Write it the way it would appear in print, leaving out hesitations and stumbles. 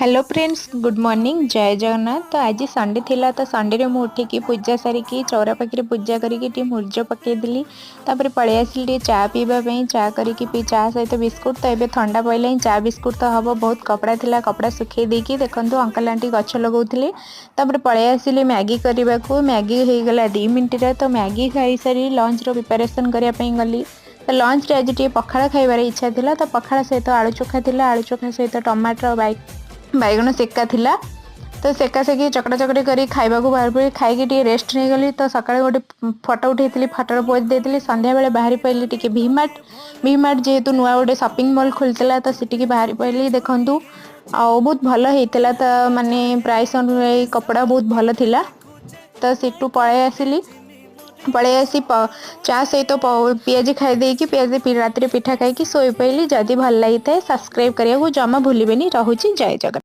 Hello friends, good morning. जय जगन्नाथ। तो आज संडे थिला तो संडे रे मु उठिकी पूजा सारिकी चौरा पाखे पूजा करी मुर्ज पकईदेली। तापर पलि आसिली चा पीवाई। चा करके पी चा सहित बिस्कुट। तो ये ठंडा पड़े चा बिस्कुट तो हम बहुत कपड़ा थिला, कपड़ा सुखे देकी देखो अंकल आंटी गछ लगाउथिले। तापर पलि आसिली मैगी करने को। मैगी हो गला 2 मिनट। तो मैगी खाई सारी लंच रो प्रिपरेशन करने गली। तो लंच रे आज टे पखाड़ खाइबार इच्छा थिला। तो पखाड़ सहित आलू चोखा थिला, आलू चोखा सहित टमाटर बैगन सेका थिला। तो सेका सेकी चकटा चकटी कर खाइबा बाहर पड़ी खाई रेस्ट नहीं गली। तो सका गोटे फटो उठे फटो पोज देती। संध्या बेले बाहरी पड़ी टी वी मार्ट जेहेतु नुआ गोटे शॉपिंग मॉल खुलता तो सीटिकी बाहरी पड़ी देखूँ बहुत भल होता। तो माने प्राइस अनुसार कपड़ा बहुत भल थिला। तो सीटू पलि आसी चा सहित पियाजी खाई देकी पियाजी राति पिठा खाई शोई पड़ी। जदि भल लगी था सब्सक्राइब करने को जमा भूलिए। रहुची। जय जगन्नाथ।